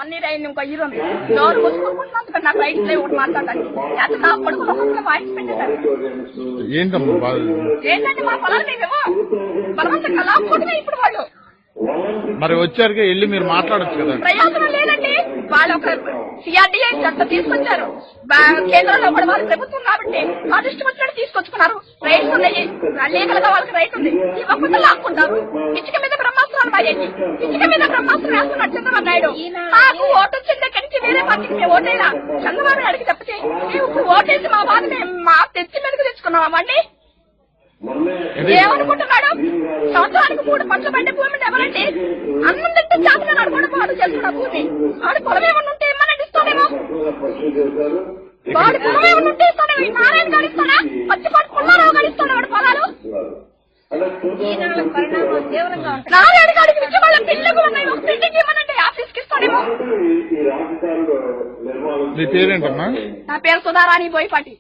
1 year అయింది. ఇంకో year ఉంది. డోర్ మూసుకుంటున్నందుకు నాకు రైట్ లేవు ఒకటి మాట్లాడడానికి. అది నా కొడుకు ఒక్కొక్కరు వాయిస్ పెట్టేశారు. ఏంటంటే మా పొలాలు మేమేమో బలవంతంగా లాక్కోవడమే ఇప్పుడు వాళ్ళు. మరి వచ్చారుగా వెళ్ళి మీరు మాట్లాడచ్చు కదా. ప్రయోజనం లేదండి. వాళ్ళు ఒక సిఆర్డీఏ చట్టం తీసుకొచ్చారు. కేంద్రంలో కూడా వాళ్ళు ప్రభుత్వం కాబట్టి వాళ్ళు ఇష్టం వచ్చినట్టు తీసుకొచ్చుకున్నారు. రైట్స్ ఉన్నాయి, లీగల్ గా వాళ్ళకి రైట్ ఉంది. ఇవ్వకుండా లాక్కుంటారు. ఇసుక మీద బ్రహ్మాస్త్రాలు బాయ్యండి. ఇసుక మీద బ్రహ్మాస్త్రం వేస్తున్నారు చంద్రబాబు నాయుడు. నాకు ఓటు వచ్చిన దగ్గర నుంచి వేరే పార్టీకి మేము ఓటైనా చంద్రబాబు నాయుడికి తప్పితే మేము ఇప్పుడు ఓటేసి మా బాధ మా తెచ్చి మీదకి తెచ్చుకున్నామండి. ఏమనుకుంటున్నాడు? సంవత్సరానికి 3 పంటలు పండే భూమిని ఎవరండి? అన్నం తింటే చేపలు నడుకోవడం పాటు చేస్తున్న భూమి. వాడి పొలం ఏమన్నా ఉంటే ఏమన్నా ఇస్తాడేమో. వాడి పొలం ఏమన్నా ఉంటే ఇస్తాడేమో. నారాయణ గడిస్తాడా? పచ్చిపాటు పుల్లారావు గడిస్తాడా వాడి పొలాలు? నారాయణ గారికి నుంచి వాళ్ళ పిల్లలు ఉన్నాయి. ఒక బిల్డింగ్ ఏమనంటే ఆఫీస్కి ఇస్తాడేమో. నీ పేరేంటమ్మా? నా పేరు సుధారాణి బోయపాటి.